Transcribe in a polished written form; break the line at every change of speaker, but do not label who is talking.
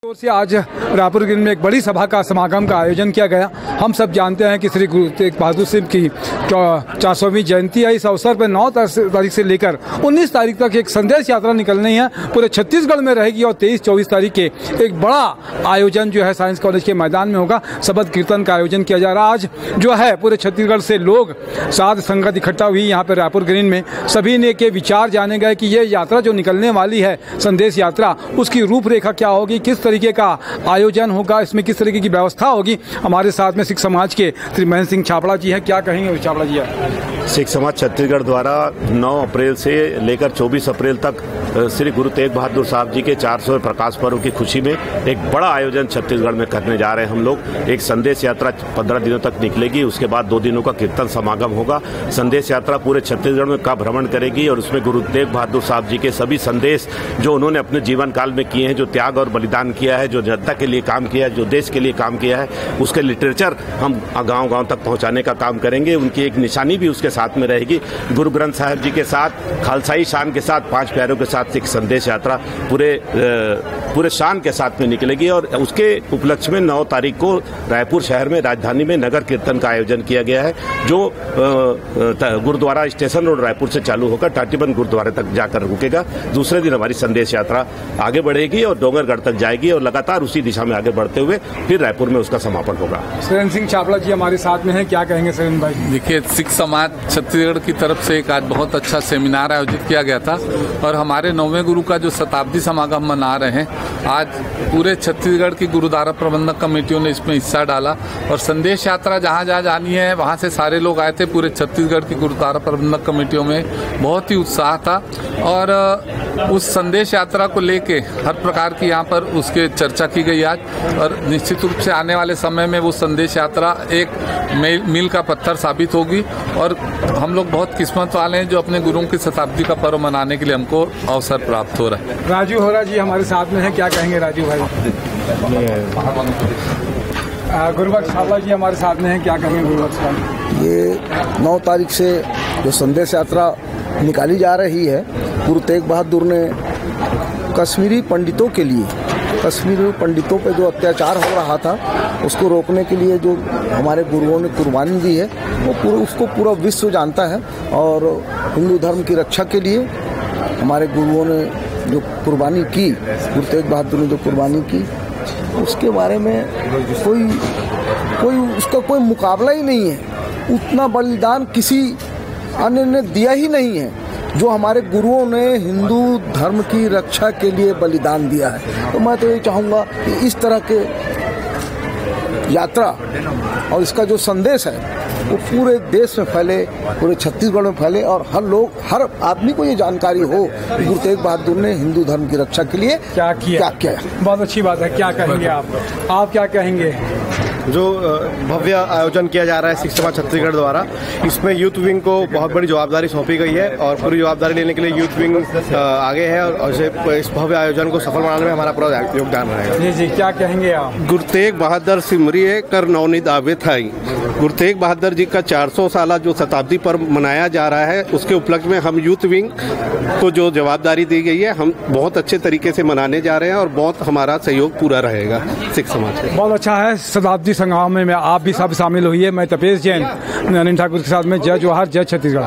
ओर से आज रायपुर में एक बड़ी सभा का समागम का आयोजन किया गया। हम सब जानते हैं कि श्री गुरु तेग बहादुर सिंह की 400वीं जयंती है। इस अवसर पर 9 तारीख से लेकर 19 तारीख तक एक संदेश यात्रा निकलनी है, पूरे छत्तीसगढ़ में रहेगी और 23-24 तारीख के एक बड़ा आयोजन जो है साइंस कॉलेज के मैदान में होगा। शबद कीर्तन का आयोजन किया जा रहा है। आज जो है पूरे छत्तीसगढ़ से लोग साध संगत इकट्ठा हुई यहाँ पर रायपुर ग्रीन में। सभी ने के विचार जाने गए कि ये यात्रा जो निकलने वाली है संदेश यात्रा, उसकी रूपरेखा क्या होगी, किस तरीके का आयोजन होगा, इसमें किस तरीके की व्यवस्था होगी। हमारे साथ में सिख समाज के श्री महेंद्र सिंह छाबड़ा जी हैं। क्या कहेंगे छाबड़ा जी?
सिख समाज छत्तीसगढ़ द्वारा 9 अप्रैल से लेकर 24 अप्रैल तक श्री गुरु तेग बहादुर साहब जी के 400वें प्रकाश पर्व की खुशी में एक बड़ा आयोजन छत्तीसगढ़ में करने जा रहे हैं हम लोग। एक संदेश यात्रा 15 दिनों तक निकलेगी, उसके बाद 2 दिनों का कीर्तन समागम होगा। संदेश यात्रा पूरे छत्तीसगढ़ में का भ्रमण करेगी और उसमें गुरु तेग बहादुर साहब जी के सभी संदेश जो उन्होंने अपने जीवन काल में किए हैं, जो त्याग और बलिदान किया है, जो जनता के लिए काम किया है, जो देश के लिए काम किया है, उसके लिटरेचर हम गांव-गांव तक पहुंचाने का काम करेंगे। उनकी एक निशानी भी उसके साथ में रहेगी। गुरु ग्रंथ साहिब जी के साथ खालसाई शान के साथ 5 प्यारों के साथ एक संदेश यात्रा पूरे शान के साथ में निकलेगी और उसके उपलक्ष्य में 9 तारीख को रायपुर शहर में राजधानी में नगर कीर्तन का आयोजन किया गया है, जो गुरुद्वारा स्टेशन रोड रायपुर से चालू होकर टाटीबंद गुरुद्वारे तक जाकर रुकेगा। दूसरे दिन हमारी संदेश यात्रा आगे बढ़ेगी और डोंगरगढ़ तक जाएगी और लगातार उसी दिशा में आगे बढ़ते हुए फिर रायपुर में उसका समापन होगा। सुरेंद्र सिंह छाबड़ा जी हमारे साथ में हैं। क्या कहेंगे सुरेंद्र भाई?
देखिए, सिख समाज छत्तीसगढ़ की तरफ से एक आज बहुत अच्छा सेमिनार आयोजित किया गया था और हमारे 9वें गुरु का जो शताब्दी समागम मना रहे हैं। आज पूरे छत्तीसगढ़ की गुरुद्वारा प्रबंधक कमेटियों ने इसमें हिस्सा डाला और संदेश यात्रा जहाँ जहाँ जानी है वहाँ से सारे लोग आए थे। पूरे छत्तीसगढ़ की गुरुद्वारा प्रबंधक कमेटियों में बहुत ही उत्साह था और उस संदेश यात्रा को लेके हर प्रकार की यहाँ पर उसके चर्चा की गई आज और निश्चित रूप से आने वाले समय में वो संदेश यात्रा एक मील का पत्थर साबित होगी और हम लोग बहुत किस्मत वाले हैं जो अपने गुरुओं की शताब्दी का पर्व मनाने के लिए हमको अवसर प्राप्त हो रहा है।
राजू होरा जी हमारे साथ में है। क्या कहेंगे राजू भाई? गुरुबख्श छाबड़ा जी हमारे साथ में है। क्या कहेंगे गुरुबख्श भाई?
ये 9 तारीख से जो संदेश यात्रा निकाली जा रही है, गुरु तेग बहादुर ने कश्मीरी पंडितों के लिए, कश्मीरी पंडितों पे जो अत्याचार हो रहा था उसको रोकने के लिए जो हमारे गुरुओं ने कुर्बानी दी है वो उसको पूरा विश्व जानता है और हिंदू धर्म की रक्षा के लिए हमारे गुरुओं ने जो कुर्बानी की, गुरु तेग बहादुर ने जो कुर्बानी की, उसके बारे में उसका कोई मुकाबला ही नहीं है। उतना बलिदान किसी अन्य ने दिया ही नहीं है जो हमारे गुरुओं ने हिंदू धर्म की रक्षा के लिए बलिदान दिया है। तो मैं तो ये चाहूँगा कि इस तरह के यात्रा और इसका जो संदेश है वो पूरे देश में फैले, पूरे छत्तीसगढ़ में फैले और हर आदमी को ये जानकारी हो कि गुरु तेग बहादुर ने हिंदू धर्म की रक्षा के लिए क्या किया।
बहुत अच्छी बात है। क्या कहेंगे आप क्या कहेंगे?
जो भव्य आयोजन किया जा रहा है सिख समाज छत्तीसगढ़ द्वारा, इसमें यूथ विंग को बहुत बड़ी जवाबदारी सौंपी गई है और पूरी जवाबदारी लेने के लिए यूथ विंग आगे है और इस भव्य आयोजन को सफल बनाने में हमारा पूरा योगदान रहेगा।
जी क्या कहेंगे आप?
गुरु तेग बहादुर सिमरिए कर नवनीत आवे थाई। गुरु तेग बहादुर जी का 400 साल जो शताब्दी पर्व मनाया जा रहा है, उसके उपलक्ष्य में हम यूथ विंग को जो जवाबदारी दी गई है, हम बहुत अच्छे तरीके से मनाने जा रहे हैं और बहुत हमारा सहयोग पूरा रहेगा सिख समाज से।
बहुत अच्छा है। शताब्दी संग्राम में आप भी सब शामिल हुई है। मैं तपेश जैन, नलिन ठाकुर के साथ में जय जोहार, जय छत्तीसगढ़।